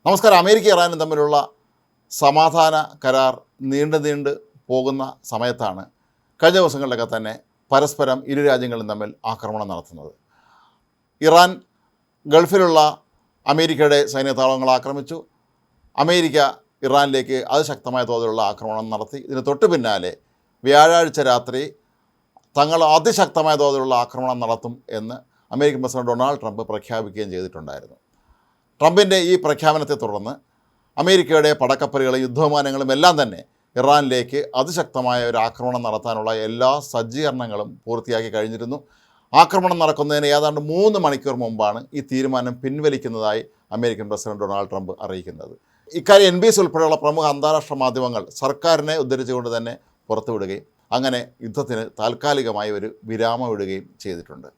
നമസ്കാരം. അമേരിക്ക ഇറാനും തമ്മിലുള്ള സമാധാന കരാർ നീണ്ടു പോകുന്ന സമയത്താണ് കഴിഞ്ഞ ദിവസങ്ങളിലൊക്കെ തന്നെ പരസ്പരം ഇരു രാജ്യങ്ങളും തമ്മിൽ ആക്രമണം നടത്തുന്നത്. ഇറാൻ ഗൾഫിലുള്ള അമേരിക്കയുടെ സൈന്യത്താവളങ്ങൾ ആക്രമിച്ചു. അമേരിക്ക ഇറാനിലേക്ക് അതിശക്തമായ തോതിലുള്ള ആക്രമണം നടത്തി. ഇതിന് തൊട്ടു പിന്നാലെ വ്യാഴാഴ്ച രാത്രി തങ്ങൾ അതിശക്തമായ തോതിലുള്ള ആക്രമണം നടത്തും എന്ന് അമേരിക്കൻ പ്രസിഡന്റ് ഡൊണാൾഡ് ട്രംപ് പ്രഖ്യാപിക്കുകയും ചെയ്തിട്ടുണ്ടായിരുന്നു. ട്രംപിൻ്റെ ഈ പ്രഖ്യാപനത്തെ തുടർന്ന് അമേരിക്കയുടെ പടക്കപ്പലുകളും യുദ്ധവിമാനങ്ങളും എല്ലാം തന്നെ ഇറാനിലേക്ക് അതിശക്തമായ ഒരു ആക്രമണം നടത്താനുള്ള എല്ലാ സജ്ജീകരണങ്ങളും പൂർത്തിയാക്കി കഴിഞ്ഞിരുന്നു. ആക്രമണം നടക്കുന്നതിന് ഏതാണ്ട് 3 മണിക്കൂർ മുമ്പാണ് ഈ തീരുമാനം പിൻവലിക്കുന്നതായി അമേരിക്കൻ പ്രസിഡന്റ് ഡൊണാൾഡ് ട്രംപ് അറിയിക്കുന്നത്. ഇക്കാര്യം NBC ഉൾപ്പെടെയുള്ള പ്രമുഖ അന്താരാഷ്ട്ര മാധ്യമങ്ങൾ സർക്കാരിനെ ഉദ്ധരിച്ചുകൊണ്ട് തന്നെ പുറത്തുവിടുകയും അങ്ങനെ യുദ്ധത്തിന് താൽക്കാലികമായി ഒരു വിരാമം ഇടുകയും ചെയ്തിട്ടുണ്ട്.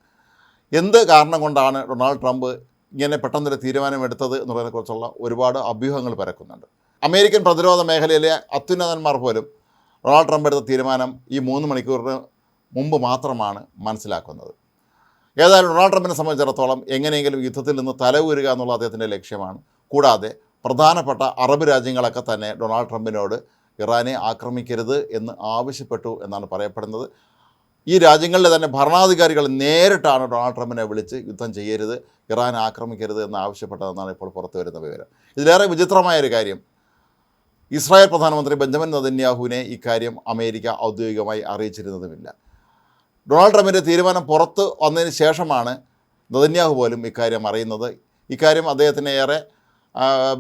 എന്ത് കാരണം കൊണ്ടാണ് ഡൊണാൾഡ് ട്രംപ് ഇങ്ങനെ പെട്ടെന്നൊരു തീരുമാനമെടുത്തത് എന്നുള്ളതിനെക്കുറിച്ചുള്ള ഒരുപാട് അഭ്യൂഹങ്ങൾ പരക്കുന്നുണ്ട്. അമേരിക്കൻ പ്രതിരോധ മേഖലയിലെ അത്യുന്നതന്മാർ പോലും ഡൊണാൾഡ് ട്രംപ് എടുത്ത തീരുമാനം ഈ 3 മണിക്കൂറിന് മുമ്പ് മാത്രമാണ് മനസ്സിലാക്കുന്നത്. ഏതായാലും ഡൊണാൾഡ് ട്രംപിനെ സംബന്ധിച്ചിടത്തോളം എങ്ങനെയെങ്കിലും യുദ്ധത്തിൽ നിന്ന് തലയൂരുക എന്നുള്ള അദ്ദേഹത്തിൻ്റെ ലക്ഷ്യമാണ്. കൂടാതെ പ്രധാനപ്പെട്ട അറബ് രാജ്യങ്ങളൊക്കെ തന്നെ ഡൊണാൾഡ് ട്രംപിനോട് ഇറാനെ ആക്രമിക്കരുത് എന്ന് ആവശ്യപ്പെട്ടു എന്നാണ് പറയപ്പെടുന്നത്. ഈ രാജ്യങ്ങളിലെ തന്നെ ഭരണാധികാരികൾ നേരിട്ടാണ് ഡൊണാൾഡ് ട്രംപിനെ വിളിച്ച് യുദ്ധം ചെയ്യരുത്, ഇറാൻ ആക്രമിക്കരുത് എന്ന് ആവശ്യപ്പെട്ടതെന്നാണ് ഇപ്പോൾ പുറത്തു വരുന്ന വിവരം. ഇതിലേറെ വിചിത്രമായൊരു കാര്യം, ഇസ്രായേൽ പ്രധാനമന്ത്രി ബെഞ്ചമിൻ നെതന്യാഹുവിനെ ഇക്കാര്യം അമേരിക്ക ഔദ്യോഗികമായി അറിയിച്ചിരുന്നതുമില്ല. ഡൊണാൾഡ് ട്രംപിൻ്റെ തീരുമാനം പുറത്ത് വന്നതിന് ശേഷമാണ് നെതന്യാഹു പോലും ഇക്കാര്യം അറിയുന്നത്. ഇക്കാര്യം അദ്ദേഹത്തിന് ഏറെ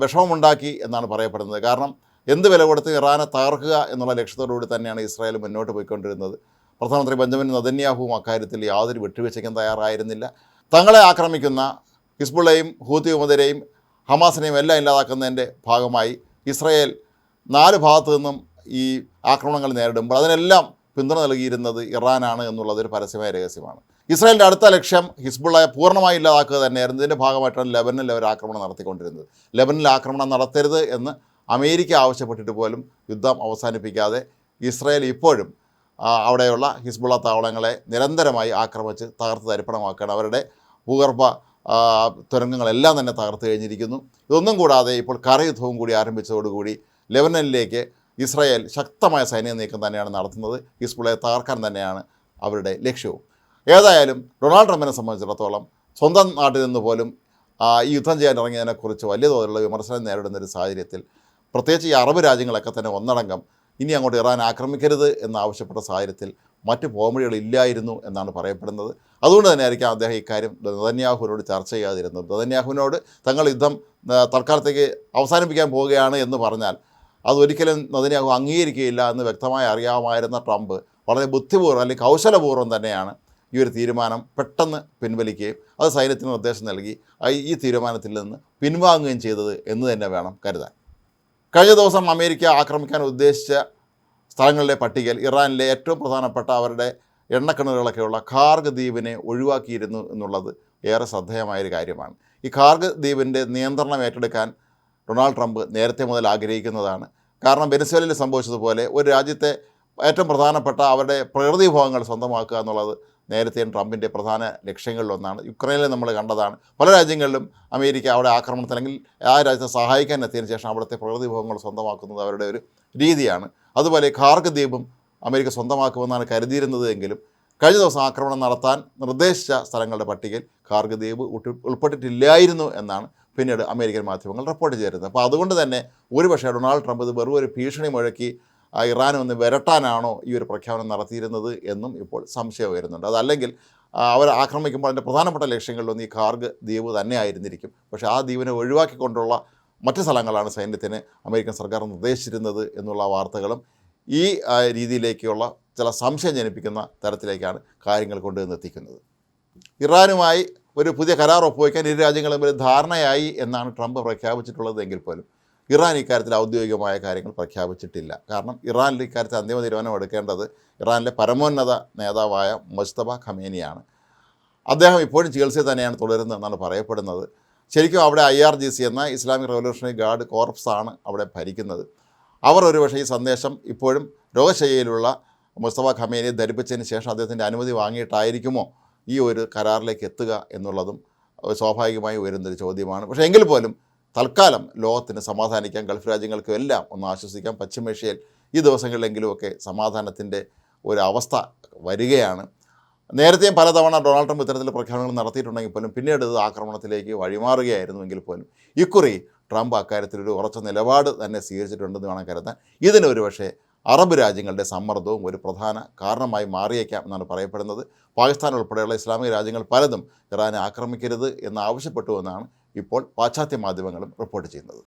വിഷമമുണ്ടാക്കി എന്നാണ് പറയപ്പെടുന്നത്. കാരണം എന്ത് വില കൊടുത്ത് ഇറാനെ തകർക്കുക എന്നുള്ള ലക്ഷ്യത്തോടുകൂടി തന്നെയാണ് ഇസ്രായേൽ മുന്നോട്ട് പോയിക്കൊണ്ടിരുന്നത്. പ്രധാനമന്ത്രി ബെഞ്ചമിൻ നെതന്യാഹുവും അക്കാര്യത്തിൽ യാതൊരു വിട്ടുവീഴ്ചയ്ക്കും തയ്യാറായിരുന്നില്ല. തങ്ങളെ ആക്രമിക്കുന്ന ഹിസ്ബുള്ളയും ഹൂത്തി വിമതരെയും ഹമാസിനെയും എല്ലാം ഇല്ലാതാക്കുന്നതിൻ്റെ ഭാഗമായി ഇസ്രായേൽ 4 ഭാഗത്തു നിന്നും ഈ ആക്രമണങ്ങൾ നേരിടുമ്പോൾ അതിനെല്ലാം പിന്തുണ നൽകിയിരുന്നത് ഇറാനാണ് എന്നുള്ളതൊരു പരസ്യമായ രഹസ്യമാണ്. ഇസ്രായേലിൻ്റെ അടുത്ത ലക്ഷ്യം ഹിസ്ബുള്ളയെ പൂർണ്ണമായി ഇല്ലാതാക്കുക തന്നെയായിരുന്നു. ഇതിൻ്റെ ഭാഗമായിട്ടാണ് ലെബനനിൽ അവർ ആക്രമണം നടത്തിക്കൊണ്ടിരുന്നത്. ലെബനനിൽ ആക്രമണം നടത്തരുത് എന്ന് അമേരിക്ക ആവശ്യപ്പെട്ടിട്ട് പോലും യുദ്ധം അവസാനിപ്പിക്കാതെ ഇസ്രായേൽ ഇപ്പോഴും അവിടെയുള്ള ഹിസ്ബുള്ള താവളങ്ങളെ നിരന്തരമായി ആക്രമിച്ച് തകർത്ത് തരിപ്പണമാക്കുകയാണ്. അവരുടെ ഭൂഗർഭ തുരങ്കങ്ങളെല്ലാം തന്നെ തകർത്ത് കഴിഞ്ഞിരിക്കുന്നു. ഇതൊന്നും കൂടാതെ ഇപ്പോൾ കരയുദ്ധവും കൂടി ആരംഭിച്ചതോടുകൂടി ലെബനനിലേക്ക് ഇസ്രായേൽ ശക്തമായ സൈനിക നീക്കം തന്നെയാണ് നടത്തുന്നത്. ഹിസ്ബുള്ളയെ തകർക്കാൻ തന്നെയാണ് അവരുടെ ലക്ഷ്യവും. ഏതായാലും ഡൊണാൾഡ് ട്രംപിനെ സംബന്ധിച്ചിടത്തോളം സ്വന്തം നാട്ടിൽ നിന്ന് പോലും ഈ യുദ്ധം ചെയ്യാൻ ഇറങ്ങിയതിനെക്കുറിച്ച് വലിയ തോതിലുള്ള വിമർശനം നേരിടുന്നൊരു സാഹചര്യത്തിൽ, പ്രത്യേകിച്ച് ഈ അറബ് രാജ്യങ്ങളൊക്കെ തന്നെ ഒന്നടങ്കം ഇനി അങ്ങോട്ട് ഇറാൻ ആക്രമിക്കരുത് എന്നാവശ്യപ്പെട്ട സാഹചര്യത്തിൽ മറ്റ് പോംവഴികളില്ലായിരുന്നു എന്നാണ് പറയപ്പെടുന്നത്. അതുകൊണ്ട് തന്നെ ആയിരിക്കും അദ്ദേഹം ഇക്കാര്യം നെതന്യാഹുവിനോട് ചർച്ച ചെയ്യാതിരുന്നത്. നെതന്യാഹുവിനോട് തങ്ങൾ യുദ്ധം തൽക്കാലത്തേക്ക് അവസാനിപ്പിക്കാൻ പോവുകയാണ് എന്ന് പറഞ്ഞാൽ അതൊരിക്കലും നെതന്യാഹു അംഗീകരിക്കുകയില്ല എന്ന് വ്യക്തമായി അറിയാമായിരുന്ന ട്രംപ് വളരെ ബുദ്ധിപൂർവ്വം അല്ലെങ്കിൽ കൗശലപൂർവ്വം തന്നെയാണ് ഈ ഒരു തീരുമാനം പെട്ടെന്ന് പിൻവലിക്കുകയും അത് സൈന്യത്തിന് നിർദ്ദേശം നൽകി ഈ തീരുമാനത്തിൽ നിന്ന് പിൻവാങ്ങുകയും ചെയ്തത് എന്ന് തന്നെ വേണം കരുതാൻ. കഴിഞ്ഞ ദിവസം അമേരിക്ക ആക്രമിക്കാൻ ഉദ്ദേശിച്ച സ്ഥലങ്ങളുടെ പട്ടികയിൽ ഇറാനിലെ ഏറ്റവും പ്രധാനപ്പെട്ട അവരുടെ എണ്ണക്കിണറുകളൊക്കെയുള്ള ഖാർഗ് ദ്വീപിനെ ഒഴിവാക്കിയിരുന്നു എന്നുള്ളത് ഏറെ ശ്രദ്ധേയമായൊരു കാര്യമാണ്. ഈ ഖാർഗ് ദ്വീപിൻ്റെ നിയന്ത്രണം ഏറ്റെടുക്കാൻ ഡൊണാൾഡ് ട്രംപ് നേരത്തെ മുതൽ ആഗ്രഹിക്കുന്നതാണ്. കാരണം വെനസ്വേലയിൽ സംഭവിച്ചതുപോലെ ഒരു രാജ്യത്തെ ഏറ്റവും പ്രധാനപ്പെട്ട അവരുടെ പ്രകൃതി വിഭവങ്ങൾ സ്വന്തമാക്കുക എന്നുള്ളത് നേരത്തെയും ട്രംപിൻ്റെ പ്രധാന ലക്ഷ്യങ്ങളിലൊന്നാണ്. യുക്രൈനിൽ നമ്മൾ കണ്ടതാണ്. പല രാജ്യങ്ങളിലും അമേരിക്ക അവിടെ ആക്രമണത്തിൽ അല്ലെങ്കിൽ ആ രാജ്യത്തെ സഹായിക്കാൻ എത്തിയതിനു ശേഷം അവിടുത്തെ പ്രകൃതി വിഭവങ്ങൾ സ്വന്തമാക്കുന്നത് അവരുടെ ഒരു രീതിയാണ്. അതുപോലെ ഖാർഗ് ദ്വീപും അമേരിക്ക സ്വന്തമാക്കുമെന്നാണ് കരുതിയിരുന്നത് എങ്കിലും കഴിഞ്ഞ ദിവസം ആക്രമണം നടത്താൻ നിർദ്ദേശിച്ച സ്ഥലങ്ങളുടെ പട്ടികയിൽ ഖാർഗ് ദ്വീപ് ഉൾപ്പെട്ടിട്ടില്ലായിരുന്നു എന്നാണ് പിന്നീട് അമേരിക്കൻ മാധ്യമങ്ങൾ റിപ്പോർട്ട് ചെയ്തിരുന്നത്. അപ്പോൾ അതുകൊണ്ട് തന്നെ ഒരുപക്ഷേ ഡൊണാൾഡ് ട്രംപ് ഇത് വെറും ഒരു ഭീഷണി മുഴക്കി ഇറാനെ ഒന്ന് വിരട്ടാനാണോ ഈ ഒരു പ്രഖ്യാപനം നടത്തിയിരുന്നത് എന്നും ഇപ്പോൾ സംശയം വരുന്നുണ്ട്. അതല്ലെങ്കിൽ അവർ ആക്രമിക്കുമ്പോൾ അതിൻ്റെ പ്രധാനപ്പെട്ട ലക്ഷ്യങ്ങളിലൊന്നും ഈ ഖാർഗ് ദ്വീപ് തന്നെ ആയിരുന്നിരിക്കും. പക്ഷേ ആ ദ്വീപിനെ ഒഴിവാക്കിക്കൊണ്ടുള്ള മറ്റ് സ്ഥലങ്ങളാണ് സൈന്യത്തിന് അമേരിക്കൻ സർക്കാർ നിർദ്ദേശിച്ചിരുന്നത് എന്നുള്ള വാർത്തകളും ഈ രീതിയിലേക്കുള്ള ചില സംശയം ജനിപ്പിക്കുന്ന തരത്തിലേക്കാണ് കാര്യങ്ങൾ കൊണ്ടുവന്നെത്തിക്കുന്നത്. ഇറാനുമായി ഒരു പുതിയ കരാർ ഒപ്പുവയ്ക്കാൻ ഇരു രാജ്യങ്ങളും തമ്മിൽ ധാരണയായി എന്നാണ് ട്രംപ് പ്രഖ്യാപിച്ചിട്ടുള്ളത് എങ്കിൽ പോലും ഇറാൻ ഇക്കാര്യത്തിൽ ഔദ്യോഗികമായ കാര്യങ്ങൾ പ്രഖ്യാപിച്ചിട്ടില്ല. കാരണം ഇറാനിൽ ഇക്കാര്യത്തിൽ അന്തിമ തീരുമാനം എടുക്കേണ്ടത് ഇറാനിലെ പരമോന്നത നേതാവായ മുജ്തബ ഖമേനിയാണ്. അദ്ദേഹം ഇപ്പോഴും ചികിത്സയിൽ തന്നെയാണ് തുടരുന്നതെന്നാണ് പറയപ്പെടുന്നത്. ശരിക്കും അവിടെ IRGC എന്ന ഇസ്ലാമിക് റവല്യൂഷണറി ഗാർഡ് കോർപ്സാണ് അവിടെ ഭരിക്കുന്നത്. അവർ ഒരുപക്ഷേ ഈ സന്ദേശം ഇപ്പോഴും രോഗശയ്യയിലുള്ള മുസ്തഫ ഖമേനിയെ ധരിപ്പിച്ചതിന് ശേഷം അദ്ദേഹത്തിൻ്റെ അനുമതി വാങ്ങിയിട്ടായിരിക്കുമോ ഈ ഒരു കരാറിലേക്ക് എത്തുക എന്നുള്ളതും സ്വാഭാവികമായി ഉയരുന്നൊരു ചോദ്യമാണ്. പക്ഷേ എങ്കിൽ പോലും തൽക്കാലം ലോകത്തിന് സമാധാനിക്കാം, ഗൾഫ് രാജ്യങ്ങൾക്കും എല്ലാം ഒന്ന് ആശ്വസിക്കാം. പശ്ചിമേഷ്യയിൽ ഈ ദിവസങ്ങളിലെങ്കിലുമൊക്കെ സമാധാനത്തിൻ്റെ ഒരവസ്ഥ വരികയാണ്. നേരത്തെയും പലതവണ ഡൊണാൾഡ് ട്രംപ് ഇത്തരത്തിൽ പ്രഖ്യാപനങ്ങൾ നടത്തിയിട്ടുണ്ടെങ്കിൽ പോലും പിന്നീട് ഇത് ആക്രമണത്തിലേക്ക് വഴിമാറുകയായിരുന്നുവെങ്കിൽ പോലും ഇക്കുറി ട്രംപ് അക്കാര്യത്തിലൊരു ഉറച്ച നിലപാട് തന്നെ സ്വീകരിച്ചിട്ടുണ്ടെന്ന് വേണം കരുതാൻ. ഇതിന് ഒരുപക്ഷെ അറബ് രാജ്യങ്ങളുടെ സമ്മർദ്ദവും ഒരു പ്രധാന കാരണമായി മാറിയേക്കാം എന്നാണ് പറയപ്പെടുന്നത്. പാകിസ്ഥാൻ ഉൾപ്പെടെയുള്ള ഇസ്ലാമിക രാജ്യങ്ങൾ പലതും ഇറാനെ ആക്രമിക്കരുത് എന്ന് ആവശ്യപ്പെട്ടുവെന്നാണ് ഇപ്പോൾ പാശ്ചാത്യ മാധ്യമങ്ങളും റിപ്പോർട്ട് ചെയ്യുന്നത്.